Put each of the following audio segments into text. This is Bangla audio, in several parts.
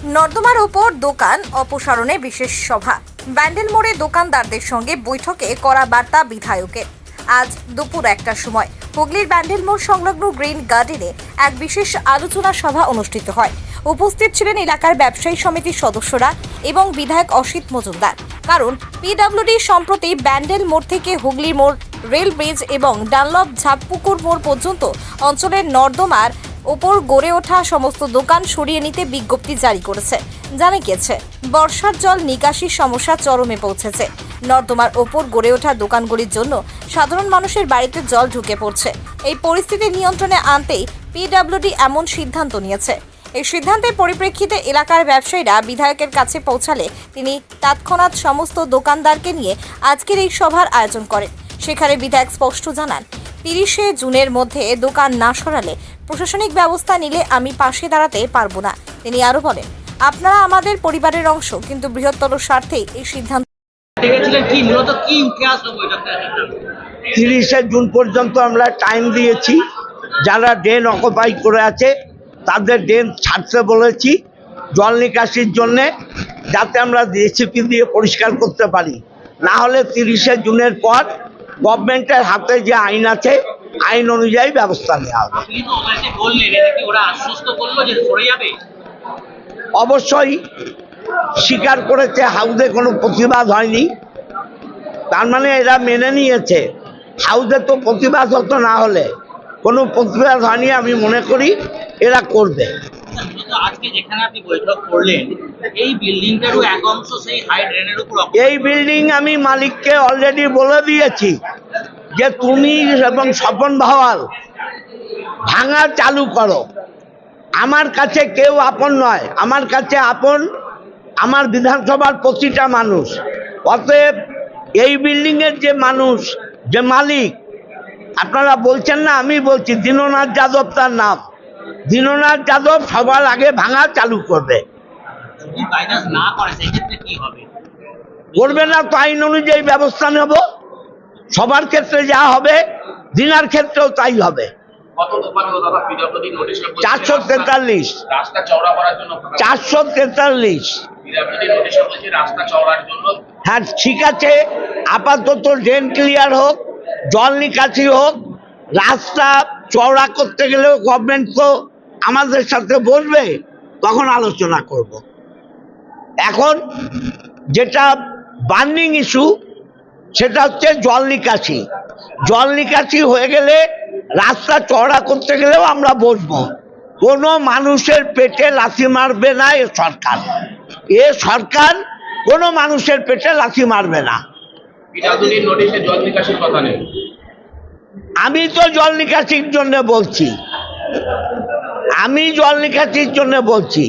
নর্দমার উপর দোকান অপসারণে বিশেষ সভা। ব্যান্ডেল মোড়ে দোকানদারদের সঙ্গে বৈঠকে করা বার্তা বিধায়কের। আজ দুপুর 1টার সময় হুগলির ব্যান্ডেল মোড় সংলগ্ন গ্রিন গার্ডেনে এক বিশেষ আলোচনা সভা অনুষ্ঠিত হয়। উপস্থিত ছিলেন এলাকার ব্যবসায়ী সমিতির সদস্যরা এবং বিধায়ক অসিত মজুমদার। কারণ পিডব্লিউডি সম্প্রতি ব্যান্ডেল মোড় থেকে হুগলির মোড়, রেল ব্রিজ এবং ডানলপ ঝাপপুকুর মোড় পর্যন্ত অঞ্চলের নর্দমার ওপর গড়ে ওঠা সমস্ত দোকান সরিয়ে নিতে বিজ্ঞপ্তি জারি করেছে। জানা গেছে, বর্ষার জল নিকাশির সমস্যা চরমে পৌঁছেছে। নর্দমার ওপর গড়ে ওঠা দোকানগুলির জন্য সাধারণ মানুষের বাড়িতে জল ঢুকে পড়ছে। এই পরিস্থিতি নিয়ন্ত্রণে আনতেই পিডব্লিউডি এমন সিদ্ধান্ত নিয়েছে। এই সিদ্ধান্তের পরিপ্রেক্ষিতে এলাকার ব্যবসায়ীরা বিধায়কের কাছে পৌঁছালে তিনি তৎক্ষণাৎ সমস্ত দোকানদারকে নিয়ে আজকের এই সভার আয়োজন করেন। সেখানে বিধায়ক স্পষ্ট জানান, 30শে জুনের মধ্যে দোকান না সরালে প্রশাসনিক ব্যবস্থা নিলে আমি পাশে দাঁড়াতে পারবো না। তিনি আরো বলেন, আপনারা আমাদের পরিবারের অংশ, কিন্তু বৃহত্তর স্বার্থে এই সিদ্ধান্ত। 30শে জুন পর্যন্ত আমরা টাইম দিয়েছি। যারা ড্রেন অকুপাই করে আছে তাদের ড্রেন ছাড়তে বলেছি জল নিকাশির জন্যে, যাতে আমরা জেসিপি দিয়ে পরিষ্কার করতে পারি। না হলে 30শে জুনের পর গভর্নমেন্টের হাতে যে আইন আছে, আইন অনুযায়ী ব্যবস্থা নেওয়া হবে। অবশ্যই স্বীকার করেছে হাউসে কোনো প্রতিবাদ হয়নি, তার মানে এরা মেনে নিয়েছে। হাউসে তো প্রতিবাদ হতো, না হলে কোনো প্রতিবাদ হয়নি। আমি মনে করি এরা করবে। আজকে যেখানে আপনি বৈঠক করলেন, এই বিল্ডিংটারও এক অংশ সেই হাই ড্রেনের উপর। এই বিল্ডিং আমি মালিককে অলরেডি বলে দিয়েছি যে তুমি এবং স্বপন ভাওয়াল ভাঙা চালু করো। আমার কাছে কেউ আপন নয়, আমার কাছে আপন আমার বিধানসভার প্রতিটা মানুষ। অতএব এই বিল্ডিং এর যে মানুষ, যে মালিক, আপনারা বলছেন না, আমি বলছি দীননাথ যাদব তার নাম। দীননাথ যাদব সবার আগে ভাঙা চালু করবে। করবে না তো আইন অনুযায়ী ব্যবস্থা নেব। সবার ক্ষেত্রে যা হবে, দিনার ক্ষেত্রেও তাই হবে। 443 443। হ্যাঁ, ঠিক আছে, আপাতত ড্রেন ক্লিয়ার হোক, জল নিকাশি হোক। রাস্তা চওড়া করতে গেলেও গভর্নমেন্ট তো আমাদের সাথে বসবে, তখন আলোচনা করব। এখন যেটা বার্নিং ইস্যু, সেটা হচ্ছে জল নিকাশি। জল নিকাশি হয়ে গেলে রাস্তা চওড়া করতে গেলেও আমরা বসবো। কোনো মানুষের পেটে লাথি মারবে না এ সরকার। এ সরকার কোনো মানুষের পেটে লাথি মারবে না। আমি তো জল নিকাশির জন্য বলছি, আমি জল নিকাশির জন্য বলছি।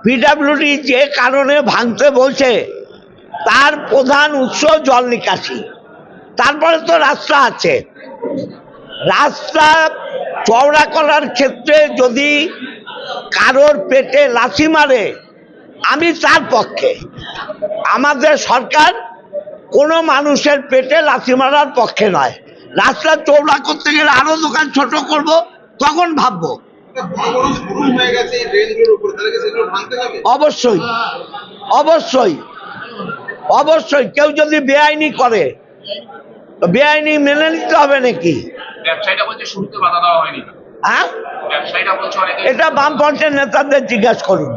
পিডব্লিউডি যে কারণে ভাঙতে বলছে তার প্রধান উৎস জল নিকাশি। তারপরে তো রাস্তা আছে। রাস্তা চওড়া করার ক্ষেত্রে যদি কারোর পেটে লাথি মারে, আমি তার পক্ষে। আমাদের সরকার কোনো মানুষের পেটে লাথি মারার পক্ষে নয়। রাস্তা চওড়া করতে গেলে আরো দোকান ছোট করব, তখন ভাববো। অবশ্যই অবশ্যই অবশ্যই কেউ যদি বেআইনি করে, বেআইনি মেনে নিতে হবে নাকি? হ্যাঁ, এটা বামপন্থের নেতাদের জিজ্ঞাসা করুন।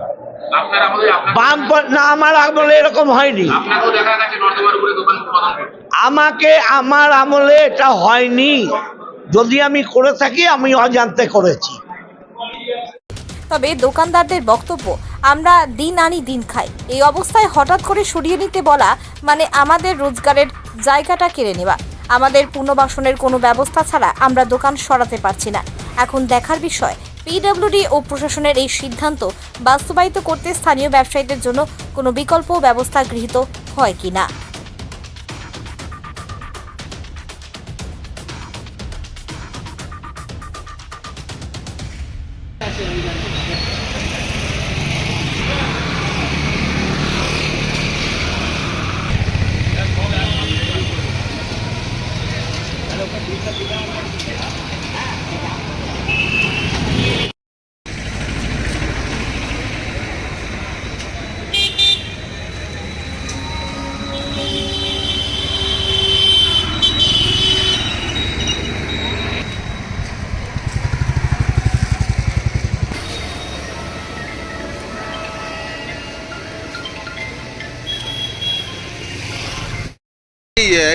না, আমার আমলে এরকম হয়নি। আমার আমলে এটা হয়নি। যদি আমি করে থাকি, আমি অজান্তে করেছি। তবে দোকানদারদের বক্তব্য, আমরা দিন আনি দিন খাই। এই অবস্থায় হঠাৎ করে সরিয়ে নিতে বলা মানে আমাদের রোজগারের জায়গাটা কেড়ে নেওয়া। আমাদের পুনর্বাসনের কোনো ব্যবস্থা ছাড়া আমরা দোকান সরাতে পারছি না। এখন দেখার বিষয় পিডব্লিউডি ও প্রশাসনের এই সিদ্ধান্ত বাস্তবায়িত করতে স্থানীয় ব্যবসায়ীদের জন্য কোনো বিকল্প ব্যবস্থা গৃহীত হয় কিনা।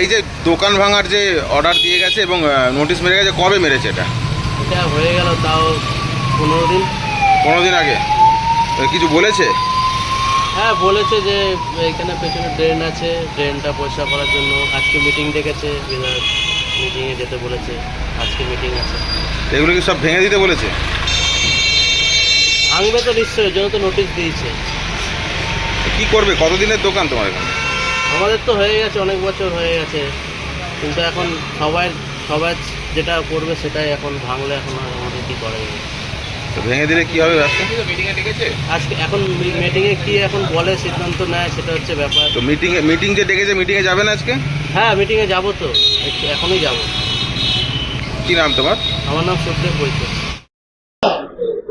এই যে দোকান ভাঙার যে অর্ডার দিয়ে গেছে এবং নোটিশ মেরে গেছে, কবে মেরেছে এটা? এটা হয়ে গেল তাও 15 দিন। 15 দিন আগে কিছু বলেছে? হ্যাঁ বলেছে যে এখানে পেছনে ড্রেন আছে, ড্রেনটা পরিষ্কার করার জন্য আজকে মিটিং ডেকেছে, বিধায়ক মিটিংয়ে যেতে বলেছে, আজকে মিটিং আছে। এগুলো কি সব ভেঙে দিতে বলেছে? ভাঙবে তো নিশ্চয়ই, জন্য তো নোটিশ দিয়েছে। কি করবে? কতদিনের দোকান তোমার এখানে? আমাদের তো হয়ে গেছে, অনেক বছর হয়ে গেছে, কিন্তু এখন সবাই যেটা করবে সেটাই এখন ভাঙলে এখন আর আমাদের কী করা যাবে? তো ভেঙে দিলে কি হবে ব্যবসা? আজকে এখন মিটিংয়ে কি এখন বলে সিদ্ধান্ত নেয় সেটা হচ্ছে ব্যাপার। তো মিটিং যে ডেকেছে, মিটিংয়ে যাবে না আজকে? হ্যাঁ মিটিংয়ে যাবো তো, এখনই যাব। কি নাম তোমার? আমার নাম সুখদেব বৈদ্য।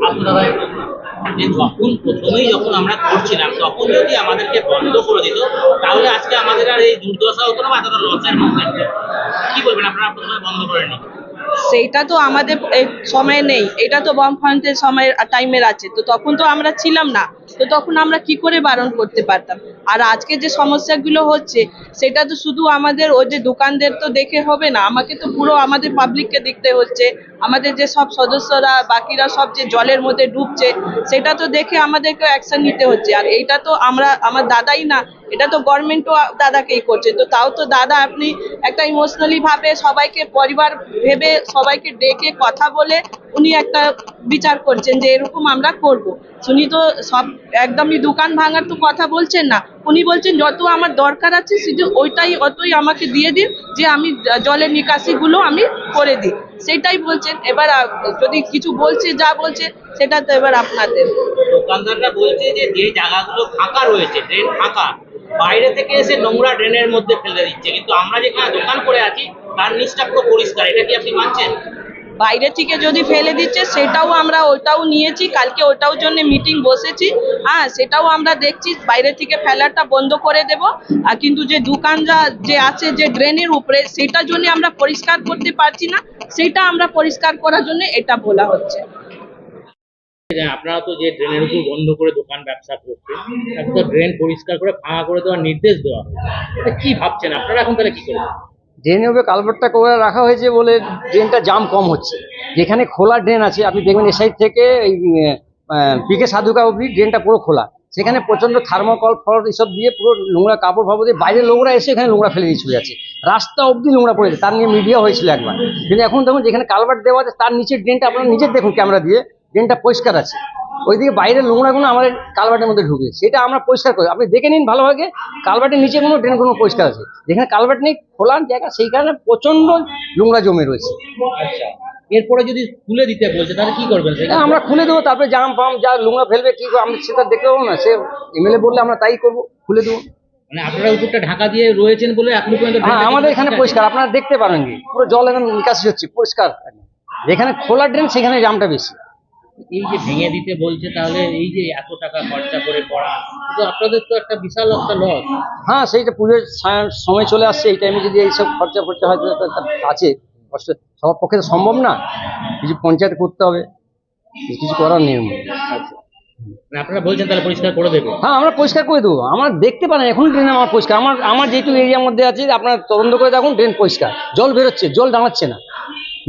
আপনারা যে যখন আমরা করছিলাম তখন যদি আমাদেরকে বন্ধ করে দিত তাহলে আজকে আমাদের আর এই দুর্দশা হতো না বা এতটা লসের মধ্যে। কি বলবেন আপনারা প্রথমে বন্ধ করেননি? সেইটা তো আমাদের সময় নেই, এটা তো বামফ্রন্টের সময় টাইমের আছে, তো তখন তো আমরা ছিলাম না, তো তখন আমরা কি করে বারণ করতে পারতাম? আর আজকে যে সমস্যাগুলো হচ্ছে সেটা তো শুধু আমাদের ওই যে দোকানদের তো দেখে হবে না, আমাকে তো পুরো আমাদের পাবলিককে দেখতে হচ্ছে, আমাদের যে সব সদস্যরা বাকিরা সব যে জলের মধ্যে ডুবছে সেটা তো দেখে আমাদেরকে অ্যাকশন নিতে হচ্ছে। আর এইটা তো আমার দাদাই না, এটা তো গভর্নমেন্টও দাদাকেই করছে, তো তাও তো দাদা আপনি একটা ইমোশনালি ভাবে সবাইকে পরিবার ভেবে সবাইকে ডেকে কথা বলে উনি একটা বিচার করছেন যে এরকম আমরা করব। উনি তো সব একদমই দোকান ভাঙার তো কথা বলছেন না, উনি বলছেন যত আমার দরকার আছে শুধু অতই আমাকে দিয়ে দিন, যে আমি জলের নিকাশিগুলো আমি করে দিই, সেটাই বলছেন। এবার যদি কিছু বলছে যা বলছে সেটা তো এবার আপনাদের। দোকানদাররা বলছে যে যে জায়গাগুলো ফাঁকা রয়েছে, ড্রেন ফাঁকা, বাইরে থেকে এসে নোংরা ড্রেনের মধ্যে ফেলে দিচ্ছে, কিন্তু আমরা যেখানে দোকান করে আছি তার নিচটা পুরো পরিষ্কার। এটা কি আপনি মানছেন? বাইরে থেকে যদি ফেলে দিচ্ছে সেটাও আমরা ওটাও নিয়েছি, কালকে ওটাও জন্য মিটিং বসেছি। হ্যাঁ সেটাও আমরা দেখছি, বাইরে থেকে ফেলাটা বন্ধ করে দেব। আর কিন্তু যে দোকানরা যে আছে যে ড্রেনের উপরে সেটার জন্য আমরা পরিষ্কার করতে পারছি না, সেটা আমরা পরিষ্কার করার জন্য এটা বলা হচ্ছে। আপনারা তো যে ড্রেনের উপর বন্ধ করে দোকান ব্যবসা করছেন, এখন তো ড্রেন পরিষ্কার করে ফাঁকা করে দেওয়ার নির্দেশ দেওয়া হয়, এটা কি ভাবছেন আপনারা? এখন তাহলে কি করবেন? ড্রেনের উপরে কালভার্টটা করে রাখা হয়েছে বলে ড্রেনটা জাম কম হচ্ছে। যেখানে খোলা ড্রেন আছে আপনি দেখবেন এ সাইড থেকে এই পিকে সাধুকা অবধি ড্রেনটা পুরো খোলা, সেখানে প্রচণ্ড থার্মোকল ফল এসব দিয়ে পুরো নোংরা কাপড় ফাপড় দিয়ে বাইরের লোকরা এসে এখানে নোংরা ফেলে দিয়ে চলে যাচ্ছে, রাস্তা অবধি নোংরা পড়েছে। তার নিয়ে মিডিয়া হয়েছিল একবার, কিন্তু এখন দেখুন যেখানে কালভার্ট দেওয়া আছে তার নিচের ড্রেনটা আপনারা নিজের দেখুন ক্যামেরা দিয়ে, ড্রেনটা পরিষ্কার আছে। ওইদিকে বাইরের নোংরাগুলো আমাদের কালভার্টের মধ্যে ঢুকে, সেটা আমরা পরিষ্কার করি। আপনি দেখে নিন ভালোভাবে, কালভার্টের নিচে কোনো ড্রেনগুলো পরিষ্কার আছে, যেখানে কালভার্ট নেই খোলার জায়গা সেই কারণে প্রচণ্ড নোংরা জমে রয়েছে। আচ্ছা, এরপরে যদি খুলে দিতে বলছে তাহলে কি করবেন? হ্যাঁ আমরা খুলে দেবো, তারপরে জাম ফাম যা নোংরা ফেলবে কি আমরা সেটা দেখতে পাবো না, সে এমএলএ বললে আমরা তাই করবো, খুলে দেবো। মানে আপনারা উপরটা ঢাকা দিয়ে রয়েছেন বলে এখন পর্যন্ত হ্যাঁ আমাদের এখানে পরিষ্কার, আপনারা দেখতে পারেন কি পুরো জল এখানে নিকাশি হচ্ছে পরিষ্কার। যেখানে খোলা ড্রেন সেখানে জামটা বেশি। এই যে ভেঙে দিতে বলছে, তাহলে এই যে এত টাকা খরচা করে করা, তো আপনাদের তো একটা বিশাল একটা লস। হ্যাঁ সেইটা পুজোর সময় চলে আসছে, এই টাইমে যদি এইসব খরচা হয় তো একটা আছে কষ্ট, সবার পক্ষে তো সম্ভব না, কিছু পঞ্চায়েত করতে হবে, কিছু করার নেই। মানে আপনারা বলছেন তাহলে পরিষ্কার করে দেবে? হ্যাঁ আমরা পরিষ্কার করে দেবো, আমরা দেখতে পারেন এখন ড্রেন আমার পরিষ্কার, আমার যেহেতু এরিয়ার মধ্যে আছে আপনার তদন্ত করে দেখুন ড্রেন পরিষ্কার, জল বেরোচ্ছে, জল দাঁড়াচ্ছে না।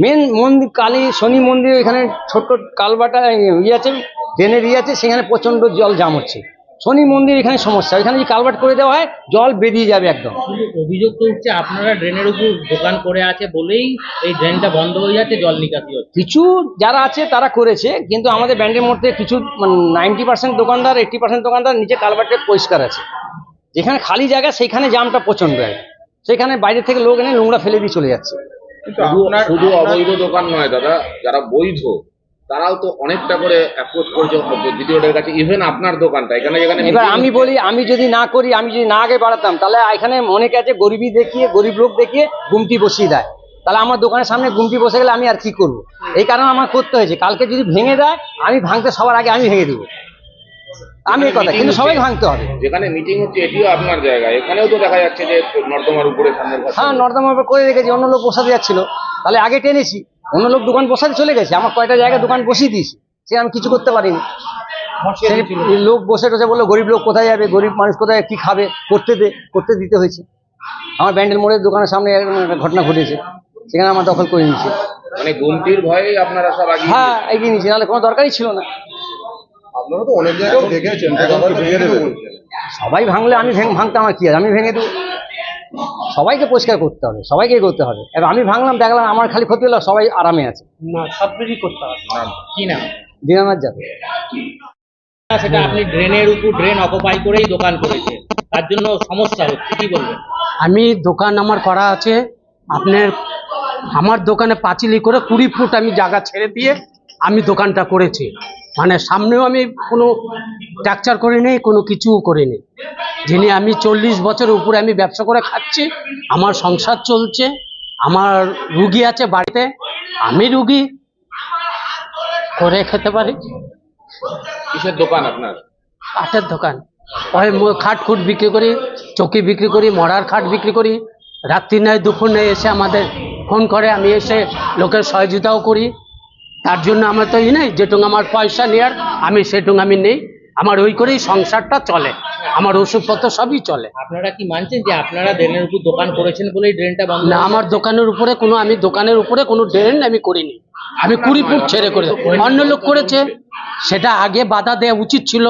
মেন মন্দির কালী শনি মন্দির এখানে ছোট্ট কালবাটা আছে, ড্রেনের আছে, সেখানে প্রচণ্ড জল জাম হচ্ছে। শনি মন্দির এখানে সমস্যা, এখানে যদি কালভার্ট করে দেওয়া হয় জল বেরিয়ে যাবে একদম। অভিযোগ তো উঠছে আপনারা ড্রেনের উপর দোকান করে আছে বলেই এই ড্রেনটা বন্ধ হয়ে যাচ্ছে, জল নিকাশি হচ্ছে। কিছু যারা আছে তারা করেছে, কিন্তু আমাদের ব্যান্ডের মধ্যে কিছু 90% দোকানদার 80% দোকানদার নিচে কালভার্টে পরিষ্কার আছে, যেখানে খালি জায়গা সেখানে জামটা প্রচণ্ড হয়, সেখানে বাইরে থেকে লোক এনে নোংরা ফেলে দিয়ে চলে যাচ্ছে। শুধু অবৈধ দোকান নয় দাদা, যারা বৈধ তারাও তো অনেকটা করে অ্যাপ্রোচ করছে ভিডিওটার কাছে, ইভেন আপনার দোকানটা এখানে যেখানে। এবার আমি বলি, আমি যদি না করি, আমি যদি না আগে বাড়াতাম, তাহলে এখানে অনেকে আছে গরিবী দেখিয়ে, গরিব লোক দেখিয়ে গুমটি বসিয়ে দেয়, তাহলে আমার দোকানের সামনে গুমটি বসে গেলে আমি আর কি করবো? এই কারণে আমার করতে হয়েছে। কালকে যদি ভেঙে দেয় আমি ভাঙতে সবার আগে আমি ভেঙে দেবো, আমি এই কথা, কিন্তু সবাই ভাঙতে হবে। যেখানে মিটিং হচ্ছে এটিও আপনার জায়গা, এখানেও তো দেখা যাচ্ছে যে নর্দমার উপরে সামনের পাশে। হ্যাঁ নর্দমার উপর করে রেখেছি, অন্য লোক বসাতে যাচ্ছিল, তাহলে আগে টেনেছি, অন্য লোক দোকান বসাতে চলে গেছে, আমার কয়টা জায়গায় দোকান বসিয়ে দিয়েছি, সে আমি কিছু করতে পারিনি। লোক বসে টসে বললো গরিব লোক কোথায় যাবে, গরিব মানুষ কোথায় কি খাবে, করতে দিতে হয়েছে। আমার ব্যান্ডেল মোড়ের দোকানের সামনে এরকম একটা ঘটনা ঘটেছে, সেখানে আমার দখল করে নিয়েছে। মানে গুমটির ভয়ে আপনারা সব আগে হ্যাঁ, এগিয়ে নিয়েছে, নাহলে কোনো দরকারই ছিল না। আপনারা তো অনেক জায়গায় দেখেছেন ভেঙে দেবেন। সবাই ভাঙলে আমি ভাঙতে আমার কি আছে, আমি ভেঙে দেবো। সবাইকে পরিষ্কার করতে হবে, সবাইকে করতে হবে। এবার আমি ভাঙলাম, দেখলাম আমার খালি ক্ষতি হলো, সবাই আরামে আছে। না, সবকিছু করতে হবে। কি না দিনানাথ যাবে সেটা আপনি ড্রেনের উপর ড্রেন অকুপাই করেই দোকান করেছে, তার জন্য সমস্যা হচ্ছে, কি বলবেন? আমি দোকান আমার করা আছে, আপনার আমার দোকানে পাঁচিলি করে 20 ফুট আমি জায়গা ছেড়ে দিয়ে আমি দোকানটা করেছি। মানে সামনেও আমি কোনো স্ট্রাকচার করিনি, কোনো কিছু করিনি। যিনি আমি 40 বছর উপরে আমি ব্যবসা করে খাচ্ছি, আমার সংসার চলছে, আমার রুগী আছে বাড়িতে, আমি রুগী করে খেতে পারি। কিসের দোকান আপনার? কাঠের দোকান, ওই খাট খুট বিক্রি করি, চৌকি বিক্রি করি, মরার খাট বিক্রি করি। রাত্রি নয় দুপুর নয় এসে আমাদের ফোন করে, আমি এসে লোকের সহযোগিতাও করি। তার জন্য আমার তো নেই, যেটুকু আমার পয়সা নেওয়ার আমি সেটুকু আমি নেই। আমার ওই করেই সংসারটা চলে, আমার ওষুধপত্র সবই চলে। আপনারা কি মানছেন যে আপনারা ড্রেনের উপর দোকান করেছেন বলেই ড্রেনটা বন্ধ? না, আমার দোকানের উপরে কোনো, আমি দোকানের উপরে কোনো ড্রেন আমি করিনি। আমি 20 ফুট ছেড়ে করে, অন্য লোক করেছে, সেটা আগে বাধা দেওয়া উচিত ছিল।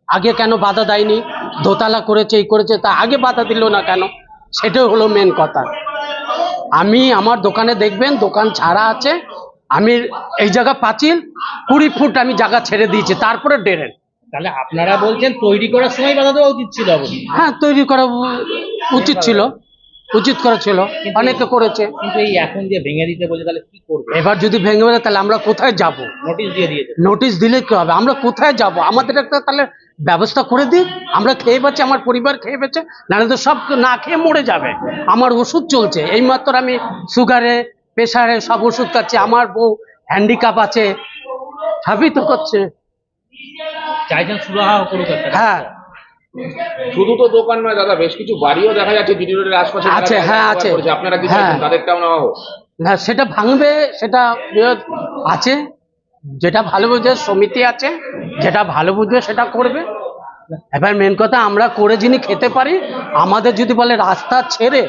আগে কেন বাধা দেয়নি? দোতলা করেছে, এই করেছে, তা আগে বাধা দিল না কেন? সেটাই হলো মেন কথা। আমি আমার দোকানে দেখবেন দোকান ছাড়া আছে, আমি এই জায়গা পাঁচিল 20 ফুট আমি জায়গা ছেড়ে দিয়েছি, তারপরে ড্রেন। তাহলে আপনারা বলছেন তৈরি করার সময় বাধা দেওয়া উচিত ছিল? অবশ্যই হ্যাঁ, তৈরি করা উচিত ছিল, উচিত করা ছিল, অনেকে করেছে। কিন্তু এই এখন যে ভেঙে দিতে বলছে, তাহলে কি করবে? এবার যদি ভেঙে ফেলে তাহলে আমরা কোথায় যাব? নোটিশ দিয়ে দিয়েছে। নোটিশ দিলে কি হবে? আমরা কোথায় যাব? আমাদের একটা তাহলে ব্যবস্থা করে দিই, আমরা খেয়ে পাচ্ছি, আমার পরিবার খেয়ে পাচ্ছে, নাহলে তো সব না খেয়ে মরে যাবে। আমার ওষুধ চলছে, এইমাত্র আমি সুগারে প্রেশারে সব ওষুধ খাচ্ছি, আমার বউ হ্যান্ডিক্যাপ আছে, সবই তো করছে। চাইছেন সুরাহা করুক একটা? হ্যাঁ, শুধু তো দোকান নয় দাদা, বেশ কিছু বাড়িও দেখা যাচ্ছে জিডি রোডের আশপাশে আছে, হ্যাঁ আছে। আপনারা কি হ্যাঁ, চাইছেন তাদেরটাও নেওয়া হোক? না সেটা ভাঙবে, সেটা আছে, যেটা ভালো বুঝবে সমিতি আছে, যেটা ভালো বুঝবে সেটা করবে। এবার মেন কথা, আমরা করে যিনি খেতে পারি, আমাদের যদি বলে রাস্তা ছেড়ে,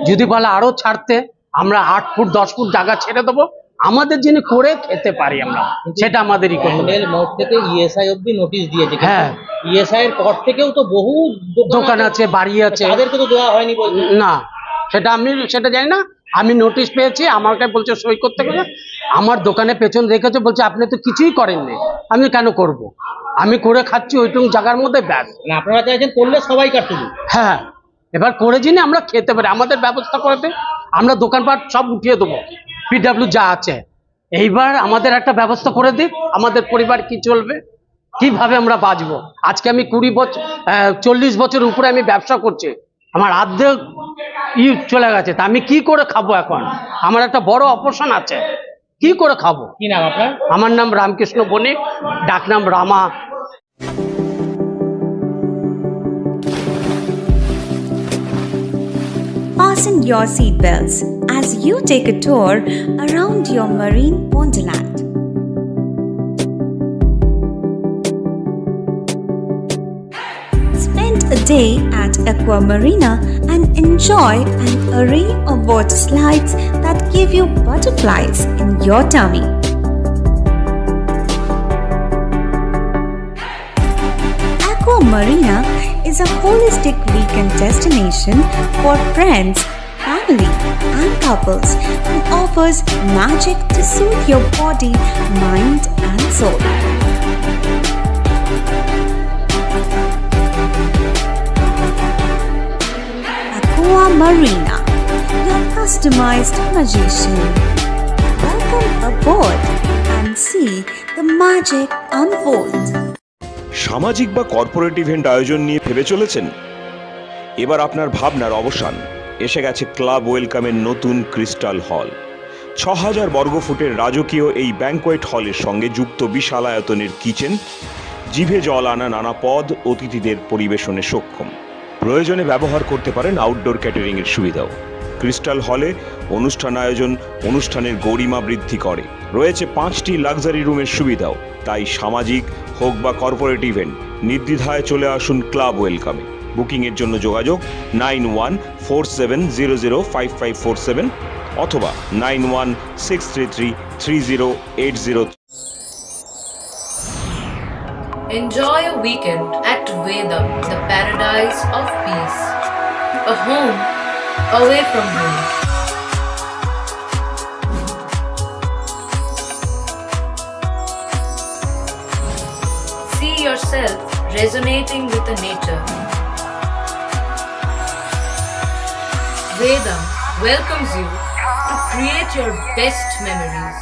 যদি বলে আরো ছাড়তে, আমরা 8 ফুট 10 ফুট জায়গা ছেড়ে দেবো, আমাদের যিনি করে খেতে পারি আমরা, সেটা আমাদেরই করতে হবে। ব্যান্ডেল মোড় থেকে ইএসআই অব্দি নোটিশ দিয়েছে। হ্যাঁ, ইএসআই এর পর থেকেও তো বহু দোকান আছে, বাড়ি আছে, তাদেরকে তো দেওয়া হয়নি বলছে। না সেটা আমি সেটা জানি না। আমি নোটিশ পেয়েছি, আমাকে বলছে সই করতে গেলে, আমার দোকানে পেছন রেখেছে, বলছে আপনি তো কিছুই করেননি। আমি কেন করব? আমি করে খাচ্ছি ওইটুকু জায়গার মধ্যে, ব্যাস। না, আপনারা চাইছেন করলে সবাই কাটুন। হ্যাঁ, এবার করে যিনি আমরা খেতে পারি, আমাদের ব্যবস্থা করতে, আমরা দোকানপাট সব উঠিয়ে দেবো, পিডব্লিউ যা আছে। এইবার আমাদের একটা ব্যবস্থা করে দিই, আমাদের পরিবার কি চলবে, কিভাবে আমরা বাঁচবো? আজকে আমি 40 বছর উপরে আমি ব্যবসা করছি, আমার অর্ধেক চলে গেছে, তা আমি কি করে খাবো? এখন আমার একটা বড় অপারেশন আছে, কি করে খাবো? কি নাম আপনার? আমার নাম রামকৃষ্ণ বণিক, ডাকনাম রামা। Fasten your seatbelts as you take a tour around your marine wonderland. Spend a day at Aqua Marina and enjoy an array of water slides that give you butterflies in your tummy. Aqua Marina is a holistic weekend destination for friends, family, and couples and offers magic to soothe your body, mind, and soul. Aqua Marina, your customized magician. Welcome aboard and see the magic unfold. সামাজিক বা কর্পোরেট ইভেন্ট আয়োজন নিয়ে ভেবে চলেছেন? এবার আপনার ভাবনার অবসান। এসে গেছে ক্লাব ওয়েলকামের নতুন ক্রিস্টাল হল। 6000 বর্গফুটের রাজকীয় এই ব্যাংকোয়েট হলের সঙ্গে যুক্ত বিশাল আয়তনের কিচেন, জিভে জল আনা নানা পদ অতিথিদের পরিবেশনে সক্ষম। প্রয়োজনে ব্যবহার করতে পারেন আউটডোর ক্যাটারিংয়ের সুবিধাও। ক্রিস্টাল হলে অনুষ্ঠান আয়োজন অনুষ্ঠানের গরিমা বৃদ্ধি করে। রয়েছে 5টি লাক্সারি রুমের সুবিধাও। তাই সামাজিক হোক বা কর্পোরেট ইভেন্ট নির্দ্বিধায় চলে আসুন ক্লাব ওয়েলকামে। বুকিংয়ের জন্য যোগাযোগ 91 47005547 অথবা 9163330803। Enjoy a weekend at Vedam, the paradise of peace. A home away from home. See yourself resonating with the nature. Vedam welcomes you to create your best memories.